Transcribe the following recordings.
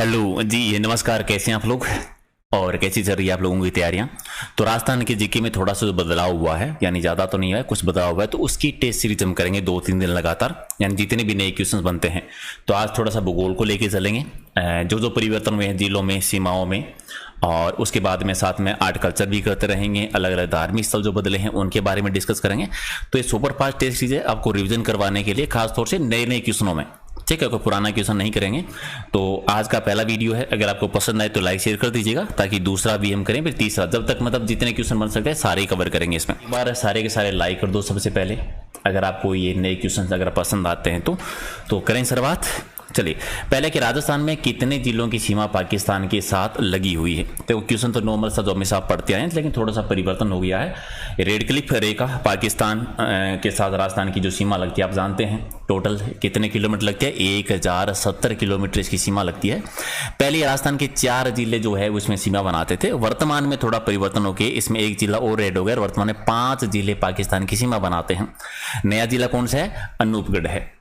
Hello जी, ये नमस्कार। कैसे हैं आप लोग और कैसी चल रही है आप लोगों की तैयारियां? तो राजस्थान के जीके में थोड़ा सा बदलाव हुआ है, यानी ज़्यादा तो नहीं हुआ है, कुछ बदलाव हुआ है। तो उसकी टेस्ट सीरीज हम करेंगे 2-3 दिन लगातार, यानी जितने भी नए क्वेश्चंस बनते हैं। तो आज थोड़ा सा भूगोल को लेके चलेंगे, जो जो परिवर्तन हुए हैं जिलों में, सीमाओं में, और उसके बाद में साथ में आर्ट कल्चर भी करते रहेंगे। अलग अलग धार्मिक स्थल जो बदले हैं उनके बारे में डिस्कस करेंगे। तो ये सुपर फास्ट टेस्ट सीरीज है आपको रिविजन करवाने के लिए, खासतौर से नए नए क्वेश्चनों में। ठीक है, कोई पुराना क्वेश्चन नहीं करेंगे। तो आज का पहला वीडियो है, अगर आपको पसंद आए तो लाइक शेयर कर दीजिएगा, ताकि दूसरा भी हम करें, फिर तीसरा, जब तक मतलब जितने क्वेश्चन बन सकते हैं सारे ही कवर करेंगे इसमें। एक बार सारे के सारे लाइक कर दो सबसे पहले, अगर आपको ये नए क्वेश्चन अगर पसंद आते हैं तो करें शुरुआत। चलिए, पहले कि राजस्थान में कितने जिलों की सीमा पाकिस्तान के साथ लगी हुई है? तो क्वेश्चन तो नॉर्मल सा जो हमेशा आप पढ़ते आए हैं, लेकिन थोड़ा सा परिवर्तन हो गया है। रेड क्लिफ रेखा पाकिस्तान के साथ राजस्थान की जो सीमा लगती है, आप जानते हैं टोटल कितने किलोमीटर लगती है? 1070 किलोमीटर इसकी सीमा लगती है। पहले राजस्थान के 4 जिले जो है उसमें सीमा बनाते थे। वर्तमान में थोड़ा परिवर्तन होकर इसमें 1 जिला और ऐड हो गया। वर्तमान में 5 जिले पाकिस्तान की सीमा बनाते हैं। नया जिला कौन सा है? अनूपगढ़ है।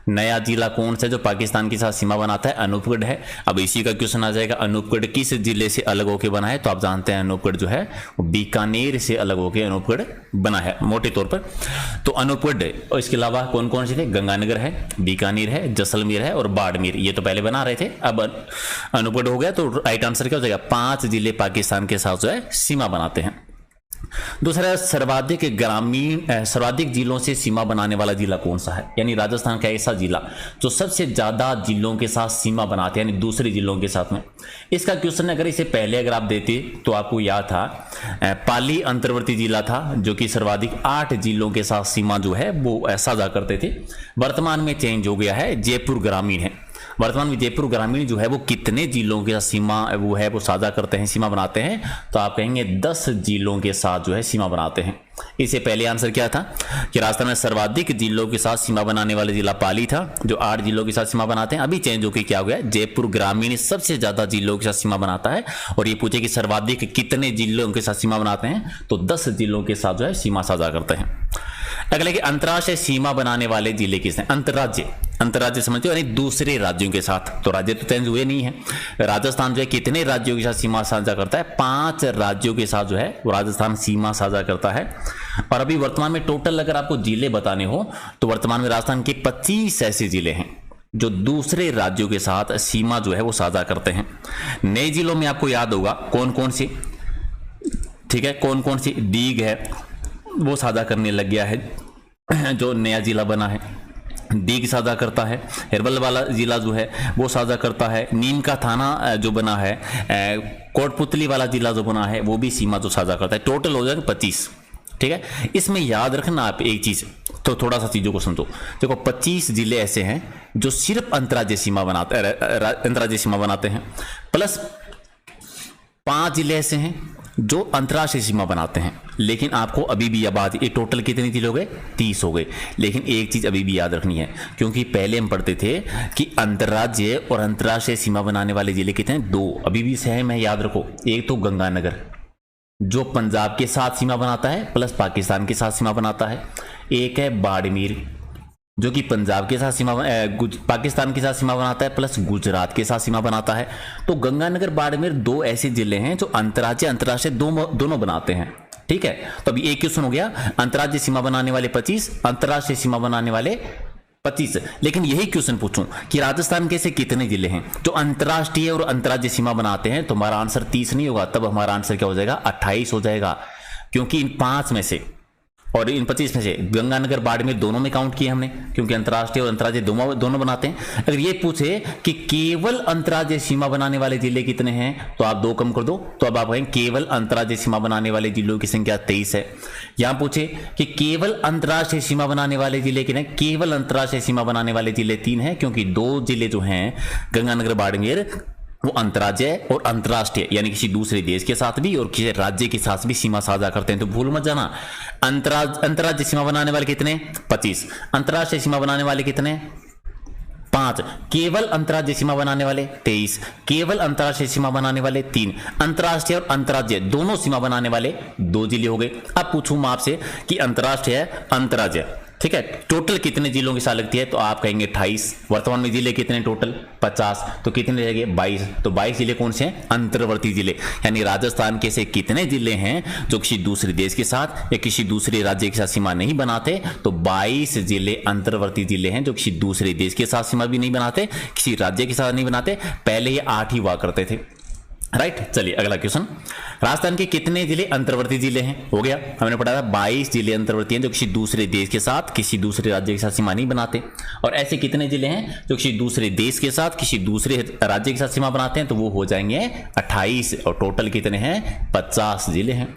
नया जिला कौन सा जो पाकिस्तान के साथ सीमा बनाता है? अनूपगढ़ है। अब इसी का क्वेश्चन आ जाएगा, अनूपगढ़ किस जिले से अलग होकर बना है? तो आप जानते हैं अनूपगढ़ जो है वो बीकानेर से अलग होकर अनूपगढ़ बना है मोटे तौर पर। तो अनूपगढ़ और इसके अलावा कौन कौन से थे? गंगानगर है, बीकानेर है, जैसलमेर है और बाड़मेर। ये तो पहले बना रहे थे, अब अनूपगढ़ हो गया। तो राइट आंसर क्या हो जाएगा? 5 जिले पाकिस्तान के साथ जो है सीमा बनाते हैं। दूसरा, सर्वाधिक जिलों से सीमा बनाने वाला जिला कौन सा है? यानी राजस्थान का ऐसा जिला जो सबसे ज्यादा जिलों के साथ सीमा बनाते हैं, यानी दूसरे जिलों के साथ में। इसका क्वेश्चन अगर इसे पहले अगर आप देते तो आपको याद था, पाली अंतर्वर्ती जिला था जो कि सर्वाधिक 8 जिलों के साथ सीमा जो है वो साझा करते थे। वर्तमान में चेंज हो गया है, जयपुर ग्रामीण है। वर्तमान में जयपुर ग्रामीण जो है वो कितने जिलों के साथ सीमा वो है वो साझा करते हैं, सीमा बनाते हैं? तो आप कहेंगे 10 जिलों के साथ जो है सीमा बनाते हैं। इससे पहले आंसर क्या था कि राजस्थान में सर्वाधिक जिलों के साथ सीमा बनाने वाले जिला पाली था, जो 8 जिलों के साथ सीमा बनाते हैं। अभी चेंज होकर क्या हो गया? जयपुर ग्रामीण सबसे ज्यादा जिलों के साथ सीमा बनाता है। और ये पूछे कि सर्वाधिक कितने जिलों के साथ सीमा बनाते हैं? तो 10 जिलों के साथ जो है सीमा साझा करते हैं। अगले कि अंतर्राष्ट्रीय सीमा बनाने वाले जिले किसने? अंतर्राज्य समझते हो, यानी दूसरे राज्यों के साथ। तो राज्य तो चेंज हुए नहीं है। राजस्थान जो है कितने राज्यों के साथ सीमा साझा करता है? 5 राज्यों के साथ जो है वो राजस्थान सीमा साझा करता है। और अभी वर्तमान में टोटल अगर आपको जिले बताने हो तो वर्तमान में राजस्थान के 25 ऐसे जिले हैं जो दूसरे राज्यों के साथ सीमा जो है वो साझा करते हैं। नए जिलों में आपको याद होगा कौन कौन सी, ठीक है, कौन कौन सी? दीग है वो साझा करने लग गया है, जो नया जिला बना है। दीग साझा करता है। हिरवल वाला जिला जो है वो साझा करता है। नीम का थाना जो बना है, कोटपुतली वाला जिला जो बना है वो भी सीमा जो साझा करता है। टोटल हो जाएगा 25। ठीक है, इसमें याद रखना आप एक चीज, तो थोड़ा सा चीजों को समझो। देखो 25 जिले ऐसे हैं जो सिर्फ अंतर्राज्यीय सीमा बनाते हैं, प्लस 5 जिले ऐसे हैं जो अंतर्राष्ट्रीय सीमा बनाते हैं। लेकिन आपको अभी भी याद, ये टोटल कितने जिले हो गए? 30 हो गए। लेकिन एक चीज अभी भी याद रखनी है, क्योंकि पहले हम पढ़ते थे कि अंतर्राज्यीय और अंतर्राष्ट्रीय सीमा बनाने वाले जिले कितने? 2 अभी भी सेम है, याद रखो। एक तो गंगानगर जो पंजाब के साथ सीमा बनाता है प्लस पाकिस्तान के साथ सीमा बनाता है। एक है बाड़मेर जो कि पंजाब के साथ पाकिस्तान के साथ सीमा बनाता है प्लस गुजरात के साथ सीमा बनाता है। तो गंगानगर बाड़मेर 2 ऐसे जिले हैं जो अंतर्राष्ट्रीय दोनों बनाते हैं। ठीक है, तो अभी एक क्वेश्चन हो गया, अंतर्राज्यीय सीमा बनाने वाले 25, अंतर्राष्ट्रीय सीमा बनाने वाले 25। लेकिन यही क्वेश्चन पूछूं कि राजस्थान के ऐसे कितने जिले हैं जो अंतर्राष्ट्रीय और अंतर्राज्यीय सीमा बनाते हैं, तो हमारा आंसर 30 नहीं होगा, तब हमारा आंसर क्या हो जाएगा? 28 हो जाएगा। क्योंकि इन 5 में से और इन 25 में से गंगानगर बाड़मेर दोनों में काउंट किए हमने, क्योंकि अंतर्राष्ट्रीय और अंतर्राज्यीय दोनों बनाते हैं। अगर ये पूछे कि केवल अंतर्राज्यीय सीमा बनाने वाले जिले कितने हैं, तो आप 2 कम कर दो, तो अब आप कहेंगे केवल अंतर्राज्यीय सीमा बनाने वाले जिलों की संख्या 23 है। यहां पूछे कि केवल अंतर्राष्ट्रीय सीमा बनाने वाले जिले कितने? केवल अंतर्राष्ट्रीय सीमा बनाने वाले जिले 3 हैं, क्योंकि 2 जिले जो हैं गंगानगर बाड़मेर वो अंतर्राज्यीय और अंतर्राष्ट्रीय, यानी किसी दूसरे देश के साथ भी और किसी राज्य के साथ भी सीमा साझा करते हैं। तो भूल मत जाना, अंतर्राज्यीय सीमा बनाने वाले कितने? 25। अंतर्राष्ट्रीय सीमा बनाने वाले कितने? 5। केवल अंतर्राज्यीय सीमा बनाने वाले 23। केवल अंतर्राष्ट्रीय सीमा बनाने वाले 3। अंतर्राष्ट्रीय और अंतर्राज्यीय दोनों सीमा बनाने वाले 2 जिले हो गए। अब पूछूं मैं आपसे कि अंतर्राष्ट्रीय, अंतर्राज्यीय ठीक है। टोटल कितने जिलों के साथ लगती है, तो आप कहेंगे 28। वर्तमान में जिले कितने टोटल 50, तो कितने रहेंगे 22। तो 22 जिले कौन से हैं, अंतर्वर्ती जिले, यानी राजस्थान के से कितने जिले हैं जो किसी दूसरे देश के साथ या किसी दूसरे राज्य के साथ सीमा नहीं बनाते, तो 22 जिले अंतर्वर्ती जिले हैं जो किसी दूसरे देश के साथ सीमा भी नहीं बनाते, किसी राज्य के साथ नहीं बनाते। पहले ये 8 ही हुआ करते थे, राइट। चलिए अगला क्वेश्चन, राजस्थान के कितने जिले अंतर्वर्ती जिले हैं, हो गया, हमने पढ़ा था 22 जिले अंतर्वर्ती हैं जो किसी दूसरे देश के साथ किसी दूसरे राज्य के साथ सीमा नहीं बनाते। और ऐसे कितने जिले हैं जो किसी दूसरे देश के साथ किसी दूसरे राज्य के साथ सीमा बनाते हैं, तो वो हो जाएंगे 28। और टोटल कितने हैं 50 जिले हैं।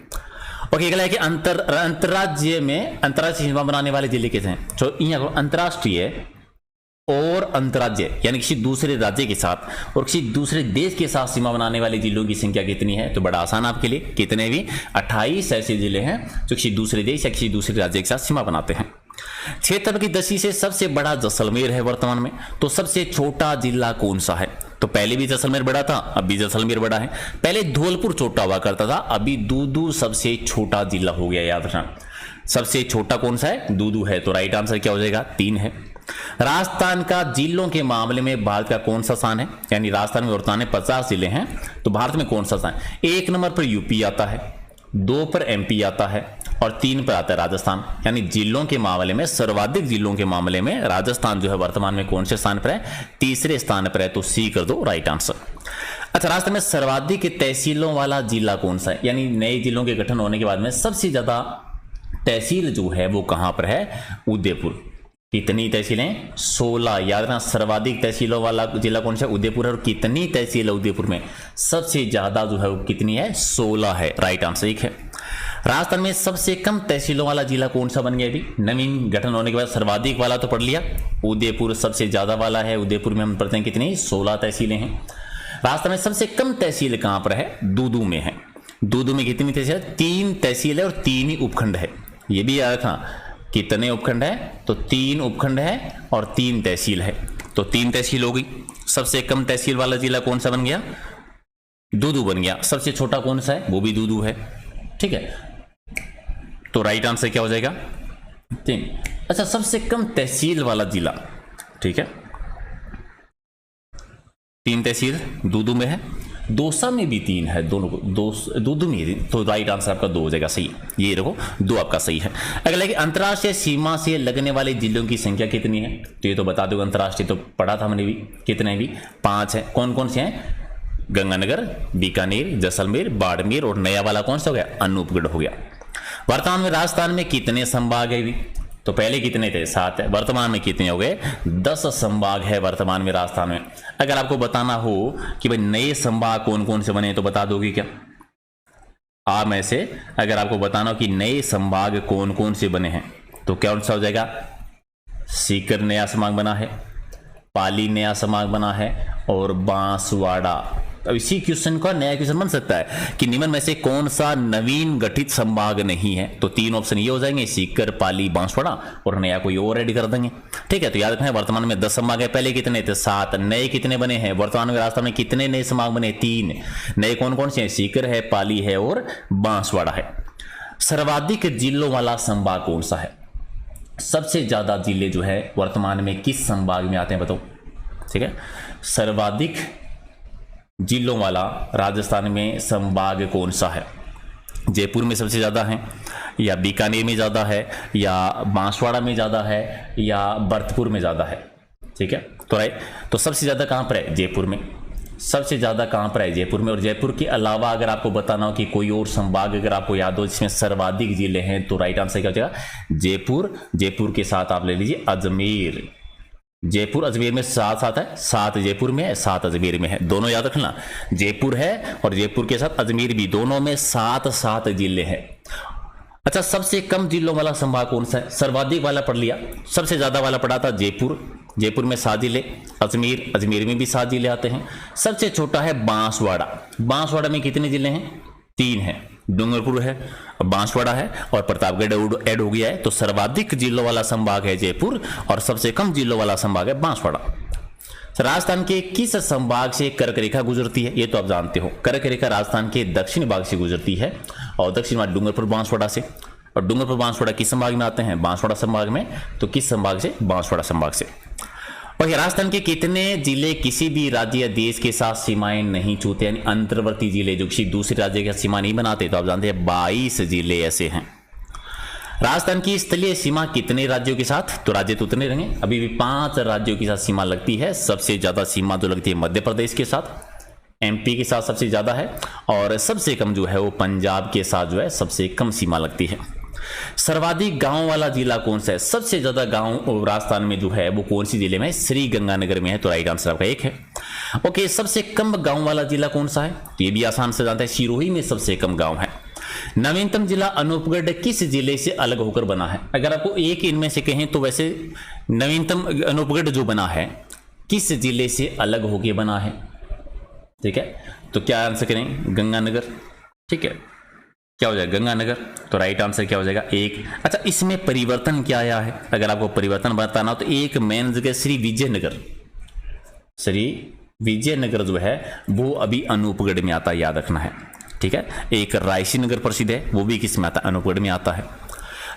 ओके, अगला है कि अंतरराज्य में अंतरराष्ट्रीय सीमा बनाने वाले जिले कितने हैं। तो यहाँ अंतरराष्ट्रीय और अंतरराज्य यानी किसी दूसरे राज्य के साथ और किसी दूसरे देश के साथ सीमा बनाने वाले जिलों की संख्या कितनी है, तो बड़ा आसान आपके लिए, कितने भी 28 ऐसे जिले हैं जो किसी दूसरे देश या किसी दूसरे राज्य के साथ सीमा बनाते हैं। क्षेत्र की दृष्टि से सबसे बड़ा जैसलमेर है वर्तमान में, तो सबसे छोटा जिला कौन सा है। तो पहले भी जैसलमेर बड़ा था, अभी जैसलमेर बड़ा है। पहले धौलपुर छोटा हुआ करता था, अभी दूदू सबसे छोटा जिला हो गया, याद रखना। सबसे छोटा कौन सा है, दूदू है, तो राइट आंसर क्या हो जाएगा 3 है। राजस्थान का जिलों के मामले में भारत का कौन सा स्थान है, यानी राजस्थान में वर्तमान में 50 जिले हैं, तो भारत में कौन सा स्थान, 1 नंबर पर यूपी आता है, 2 पर एमपी आता है और 3 पर आता है राजस्थान। यानी जिलों के मामले में सर्वाधिक जिलों के मामले में राजस्थान जो है वर्तमान में कौन से स्थान पर है, 3रे स्थान पर है, तो सी कर दो राइट आंसर। अच्छा, राजस्थान में सर्वाधिक तहसीलों वाला जिला कौन सा है, यानी नए जिलों के गठन होने के बाद में सबसे ज्यादा तहसील जो है वो कहां पर है, उदयपुर। कितनी तहसीलें, 16, याद रखना। सर्वाधिक तहसीलों वाला जिला कौन सा, उदयपुर है। और कितनी तहसील है उदयपुर में, सबसे ज्यादा जो है वो कितनी है, 16 है, राइट आंसर 1 है। राजस्थान में सबसे कम तहसीलों वाला जिला कौन सा बन गया अभी नवीन गठन होने के बाद, सर्वाधिक वाला तो पढ़ लिया, उदयपुर सबसे ज्यादा वाला है। उदयपुर में हम पढ़ते हैं कितनी, 16 तहसीलें हैं। राजस्थान में सबसे कम तहसील कहां पर है, दूदू में है। दूदू में कितनी तहसील है, 3 तहसील है और 3 ही उपखंड है। ये भी याद रखना, कितने उपखंड है, तो 3 उपखंड है और 3 तहसील है, तो 3 तहसील हो गई। सबसे कम तहसील वाला जिला कौन सा बन गया, दूदू बन गया। सबसे छोटा कौन सा है, वो भी दूदू है, ठीक है। तो राइट आंसर क्या हो जाएगा 3। अच्छा, सबसे कम तहसील वाला जिला, ठीक है, 3 तहसील दूदू में है, दौसा में भी 3 है, दोनों दूदू में, तो राइट आंसर आपका 2 हो जाएगा, सही। ये देखो 2 आपका सही है। अगला कि अंतर्राष्ट्रीय सीमा से लगने वाले जिलों की संख्या कितनी है, तो ये तो बता दो, अंतर्राष्ट्रीय तो पढ़ा था हमने भी, कितने भी 5 है। कौन कौन से हैं, गंगानगर, बीकानेर, जैसलमेर, बाड़मेर और नया वाला कौन सा हो गया, अनूपगढ़ हो गया। वर्तमान में राजस्थान में कितने संभाग है भी, तो पहले कितने थे, 7 है, वर्तमान में कितने हो गए, 10 संभाग है वर्तमान में राजस्थान में। अगर आपको बताना हो कि भाई नए संभाग कौन कौन से बने, तो बता दोगे क्या आप में से, अगर आपको बताना हो कि नए संभाग कौन कौन से बने हैं, तो कौन सा हो जाएगा, सीकर नया संभाग बना है, पाली नया संभाग बना है और बांसवाड़ा। अब इसी क्वेश्चन का नया क्वेश्चन बन सकता है कि निम्न में से कौन सा नवीन गठित संभाग नहीं है, तो 3 ऑप्शन ये हो जाएंगे, सीकर, पाली, बांसवाड़ा और नया कोई और ऐड कर देंगे, ठीक है। तो याद रखना, वर्तमान में 10 संभाग है, पहले कितने थे, 7। नए कितने बने हैं वर्तमान में राजस्थान में, कितने नए संभाग बने, 3 नए। कौन कौन से हैं, सीकर है, पाली है और बांसवाड़ा है। सर्वाधिक जिलों वाला संभाग कौन सा है, सबसे ज्यादा जिले जो है वर्तमान में किस संभाग में आते हैं बताओ, ठीक है। सर्वाधिक जिलों वाला राजस्थान में संभाग कौन सा है, जयपुर में सबसे ज्यादा है, या बीकानेर में ज्यादा है, या बांसवाड़ा में ज्यादा है, या भरतपुर में ज्यादा है, ठीक है। तो राइट, तो सबसे ज्यादा कहां पर है, जयपुर में। सबसे ज्यादा कहां पर है, जयपुर में। और जयपुर के अलावा अगर आपको बताना हो कि कोई और संभाग अगर आपको याद हो जिसमें सर्वाधिक जिले हैं, तो राइट आंसर क्या हो जाएगा, जयपुर। जयपुर के साथ आप ले लीजिए अजमेर। जयपुर अजमेर में 7 है, 7 जयपुर में है, 7 अजमेर में है, दोनों याद रखना, जयपुर है और जयपुर के साथ अजमेर भी, दोनों में 7 जिले हैं। अच्छा, सबसे कम जिलों वाला संभाग कौन सा है, सर्वाधिक वाला पढ़ लिया, सबसे ज्यादा वाला पढ़ा था जयपुर, जयपुर में 7 जिले, अजमेर, अजमेर में भी 7 जिले आते हैं। सबसे छोटा है बांसवाड़ा, बांसवाड़ा में कितने जिले हैं, 3 हैं, डूंगरपुर है, बांसवाड़ा है और प्रतापगढ़ ऐड हो गया है। तो सर्वाधिक जिलों वाला संभाग है जयपुर और सबसे कम जिलों वाला संभाग है बांसवाड़ा। राजस्थान के किस संभाग से कर्क रेखा गुजरती है, ये तो आप जानते हो, कर्क रेखा राजस्थान के दक्षिण भाग से गुजरती है और दक्षिण भाग डूंगरपुर बांसवाड़ा से। और डूंगरपुर बांसवाड़ा किस संभाग में आते हैं? बांसवाड़ा संभाग में। तो किस संभाग से? बांसवाड़ा संभाग से। और राजस्थान के कितने जिले किसी भी राज्य या देश के साथ सीमाएं नहीं छूते, यानी अंतर्वर्ती जिले जो किसी दूसरे राज्य के सीमा नहीं बनाते? तो आप जानते हैं 22 जिले ऐसे हैं। राजस्थान की स्थलीय सीमा कितने राज्यों के साथ? तो राज्य तो उतने रहेंगे, अभी भी 5 राज्यों के साथ सीमा लगती है। सबसे ज्यादा सीमा जो लगती है मध्य प्रदेश के साथ, एमपी के साथ सबसे ज्यादा है, और सबसे कम जो है वो पंजाब के साथ जो है सबसे कम सीमा लगती है। सर्वाधिक गांव वाला जिला कौन सा है? सबसे ज्यादा गांव राजस्थान में जो है वो कौन सी जिले में? श्री गंगानगर में है। तो राइट आंसर आपका एक है। ओके, सबसे कम गांव वाला जिला कौन सा है? तो ये भी आसान से जानते हैं, सिरोही में सबसे कम गांव है। नवीनतम जिला अनूपगढ़ किस जिले से अलग होकर बना है? अगर आपको एक इनमें से कहें तो वैसे नवीनतम अनूपगढ़ जो बना है किस जिले से अलग होकर बना है? ठीक है, तो क्या आंसर करें? गंगानगर। ठीक है, क्या हो जाएगा? गंगानगर। तो राइट आंसर क्या हो जाएगा? एक। अच्छा, इसमें परिवर्तन क्या आया है? अगर आपको परिवर्तन बताना हो तो एक मेन जगह श्री विजयनगर, श्री विजयनगर जो है वो अभी अनूपगढ़ में आता है, याद रखना है। ठीक है, एक रायसी नगर प्रसिद्ध है, वो भी किस में आता है? अनूपगढ़ में आता है।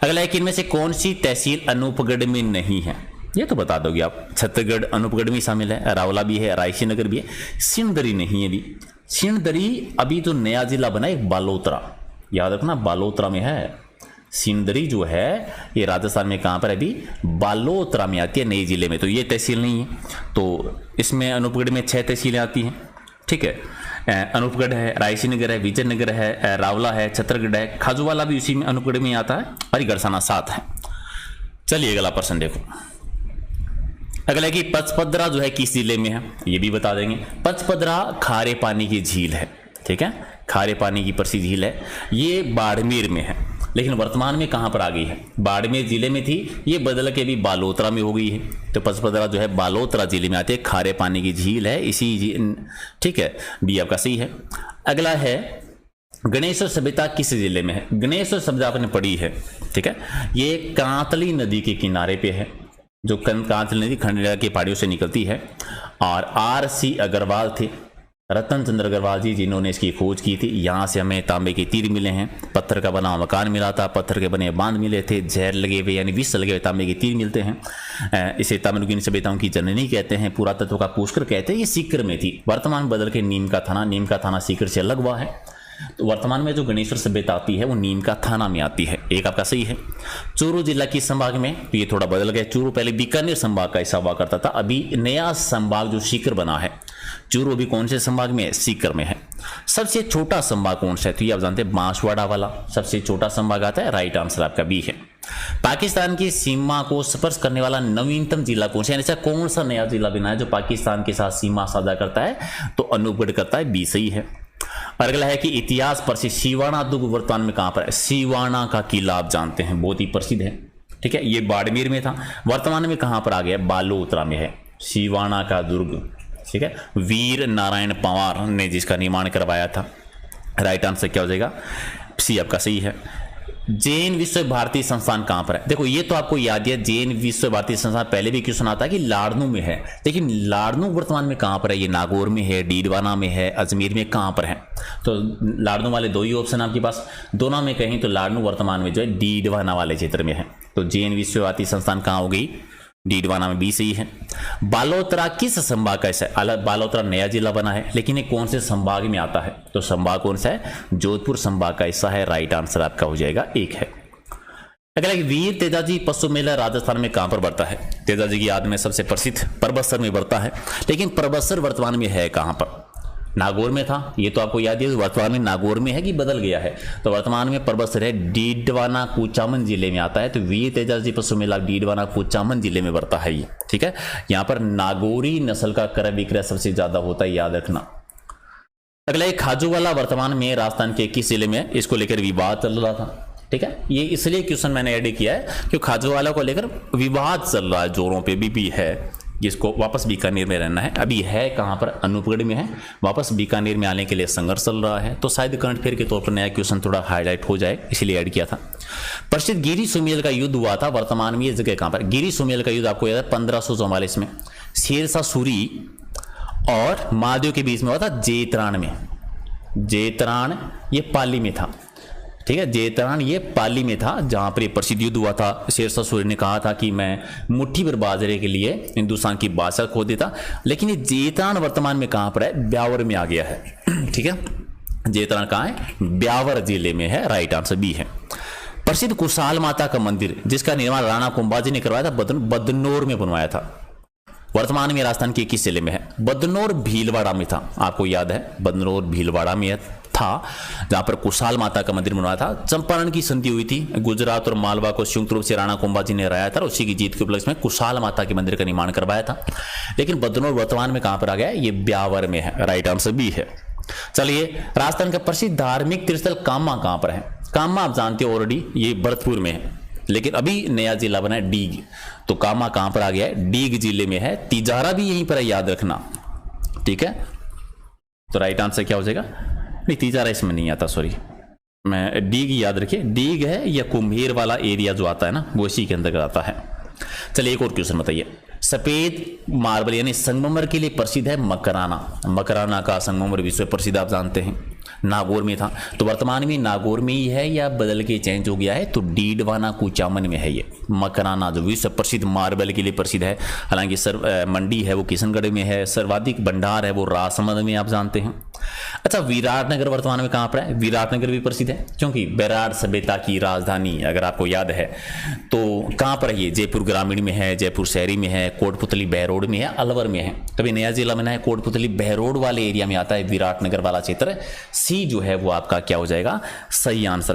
अगला एक, इनमें से कौन सी तहसील अनूपगढ़ में नहीं है? ये तो बता दोगे आप। छत्तीसगढ़ अनूपगढ़ में शामिल है, रावला भी है, रायसी नगर भी है, सिणदरी नहीं है अभी। सिणदरी अभी जो नया जिला बना है बालोतरा, याद रखना बालोतरा में है। सिणदरी जो है ये राजस्थान में कहां पर है? अभी बालोतरा में आती है, नए जिले में। तो ये तहसील नहीं है। तो इसमें अनूपगढ़ में 6 तहसीलें आती हैं। ठीक है, अनूपगढ़ है, रायसी नगर है, विजयनगर है, रावला है, छत्तीसगढ़ है, खाजूवाला भी उसी में अनूपगढ़ में आता है, और गड़साना 7 है। चलिए अगला प्रश्न देखो। अगला कि पचपदरा जो है किस जिले में है? ये भी बता देंगे। पचपदरा खारे पानी की झील है। ठीक है, खारे पानी की प्रसिद्ध झील है, ये बाड़मेर में है, लेकिन वर्तमान में कहां पर आ गई है? बाड़मेर जिले में थी, ये बदल के भी बालोतरा में हो गई है। तो पचपदरा जो है बालोतरा जिले में आती है, खारे पानी की झील है इसी। ठीक है, बी आपका सही है। अगला है गणेश्वर सभ्यता किस जिले में है? गणेश्वर सभ्यता आपने पढ़ी है। ठीक है, ये कांतली नदी के किनारे पे है, जो कांतली नदी खंडेरा की पहाड़ियों से निकलती है। और RC अग्रवाल थे, रतन चंद्र अग्रवाल जी, जिन्होंने इसकी खोज की थी। यहाँ से हमें तांबे के तीर मिले हैं, पत्थर का बना मकान मिला था, पत्थर के बने बांध मिले थे, जहर लगे हुए यानी विष लगे हुए तांबे के तीर मिलते हैं। इसे तमिलनाडु सभ्यताओं की जननी कहते हैं, पुरातत्व का पुष्कर कहते हैं। ये सीकर में थी, वर्तमान बदल के नीम का थाना सीकर से अलग हुआ है। तो वर्तमान में जो गणेश्वर सभ्यता आती है वो नीम का थाना में आती है। एक आपका सही है। चूरू जिला किस संभाग में? तो ये थोड़ा बदल गया। चूरू पहले बीकानेर संभाग का हिस्सा हुआ करता था, अभी नया संभाग जो सीकर बना है, चूरू अभी कौन से संभाग में है? सीकर में है। सबसे छोटा संभाग कौन सा है? तो ये आप जानते हैं बांसवाड़ा वाला सबसे छोटा संभाग आता है। राइट आंसर आपका बी है। पाकिस्तान की सीमा को स्पर्श करने वाला नवीनतम जिला कौन सा है? ऐसा कौन सा नया जिला बना है जो पाकिस्तान के साथ सीमा साझा करता है? तो अनूपगढ़ करता है, बी सही है। और अगला है कि इतिहास प्रसिद्ध सिवाना दुर्ग वर्तमान में कहां पर है? सिवाना का किला आप जानते हैं, बहुत ही प्रसिद्ध है। ठीक है, ये बाड़मेर में था, वर्तमान में कहां पर आ गया? बालोतरा में है सिवाना का दुर्ग। ठीक है, वीर नारायण पंवार ने जिसका निर्माण करवाया था। राइट आंसर क्या हो जाएगा? सी आपका सही है। जैन विश्व भारती संस्थान कहां पर है? देखो ये तो आपको याद है, जैन विश्व भारती संस्थान पहले भी क्वेश्चन आता है कि लाड़नू में है, लेकिन लाड़नू वर्तमान में कहां पर है? ये नागौर में है, डीडवाना में है, अजमेर में, कहां पर है? तो लाड़नू वाले 2 ही ऑप्शन आपके पास, दोनों में कहीं तो लाड़नू वर्तमान में जो है डीडवाना वाले क्षेत्र में है। तो जैन विश्व भारती संस्थान कहां हो गई? डीडवाना में, बी सही है। बालोतरा किस संभाग का हिस्सा है? बालोतरा नया जिला बना है, लेकिन ये कौन से संभाग में आता है? तो संभाग कौन सा है? जोधपुर संभाग का हिस्सा है। राइट आंसर आपका हो जाएगा एक है। अगला वीर तेजाजी पशु मेला राजस्थान में कहां पर बढ़ता है? तेजाजी की याद में सबसे प्रसिद्ध परबतसर में बढ़ता है, लेकिन परबतसर वर्तमान में है कहां पर? नागौर में था, ये तो आपको याद है। वर्तमान में नागौर में है कि बदल गया है? तो वर्तमान में परबतसर है, डीडवाना कुचामन जिले में आता है। तो वीर तेजाजी पशु मेला डीडवाना कुचामन जिले में बढ़ता है ये। ठीक है, यहाँ पर नागौरी नस्ल का क्रय विक्रय सबसे ज्यादा होता है, याद रखना। अगला एक खाजूवाला वर्तमान में राजस्थान के किस जिले में? इसको लेकर विवाद चल रहा था। ठीक है, ये इसलिए क्वेश्चन मैंने ऐड किया है कि खाजूवाला को लेकर विवाद चल रहा है, जोरों पे भी है, जिसको वापस बीकानेर में रहना है। अभी है कहां पर? अनूपगढ़ में है, वापस बीकानेर में आने के लिए संघर्ष चल रहा है। तो शायद करंट अफेयर के तौर पर नया क्वेश्चन थोड़ा हाईलाइट हो जाए, इसलिए ऐड किया था। प्रसिद्ध गिरी सुमेल का युद्ध हुआ था, वर्तमान में ये जगह कहां पर? गिरी सुमेल का युद्ध आपको याद है 1544 में शेरशाह सूरी और महादेव के बीच में हुआ था, जेतराण में। जेतराण ये पाली में था। ठीक है। जेतरान ये पाली में था जहां पर ये प्रसिद्ध युद्ध हुआ था। शेरशाह सूरी ने कहा था कि मैं मुट्ठी भर बाजरे के लिए हिंदुस्तान की बादशाह खो देता। लेकिन ये जेतरान वर्तमान में कहां पर है? ब्यावर में आ गया है। ठीक है, जेतरान कहां है? ब्यावर जिले में है। राइट आंसर बी है। प्रसिद्ध कुशाल माता का मंदिर जिसका निर्माण राणा कुंभाजी ने करवाया था, बदनौर में बनवाया था। वर्तमान में राजस्थान के किस जिले में है? बदनौर भीलवाड़ा में था। आपको याद है बदनौर भीलवाड़ा में था जहां पर कुशाल माता का मंदिर बनवाया था। चंपारण की संधि हुई थी, गुजरात और मालवा को संयुक्त रूप से राणा कुंभाजी ने हराया था और उसी की जीत के उपलक्ष्य में कुशाल माता के मंदिर का निर्माण करवाया था। लेकिन बदनौर वर्तमान में कहां पर आ गया है? ये ब्यावर में है। राइट आंसर बी है। चलिए, राजस्थान का प्रसिद्ध धार्मिक तीर्थस्थल कामा कहां पर है? कामा आप जानते हो ऑलरेडी, ये भरतपुर में है, लेकिन अभी नया जिला बना है डीग। तो कामा कहां पर आ गया है? डीग जिले में है। तिजारा भी यहीं पर है, याद रखना। ठीक है, तो राइट आंसर क्या हो जाएगा? नहीं, तिजारा इसमें नहीं आता, सॉरी, मैं डीग याद रखिए। डीग है या कुम्हेर वाला एरिया जो आता है ना, वो इसी के अंदर आता है। चलिए एक और क्वेश्चन बताइए। सफेद मार्बल यानी संगमरमर के लिए प्रसिद्ध है मकराना। मकराना का संगमरमर विश्व प्रसिद्ध आप जानते हैं, नागौर में था। तो वर्तमान में नागौर में ही है या बदल के चेंज हो गया है? तो डीडवाना कुचामन में है ये मकराना, जो विश्व प्रसिद्ध मार्बल के लिए प्रसिद्ध है। हालांकि मंडी है वो किशनगढ़ में है, सर्वाधिक भंडार है वो राजसमंद में, आप जानते हैं। अच्छा, विराटनगर वर्तमान में कहां पर है? विराटनगर भी प्रसिद्ध है क्योंकि विराट सभ्यता की राजधानी, अगर आपको याद है तो कहां पर है ये? जयपुर ग्रामीण में है, जयपुर शहरी में है, कोटपुतली बहरोड में है, अलवर में है। कभी नया जिला बना है, कोटपुतली बहरोड वाले एरिया में आता है विराटनगर वाला क्षेत्र। सी जो है वो आपका क्या हो जाएगा? सही आंसर है।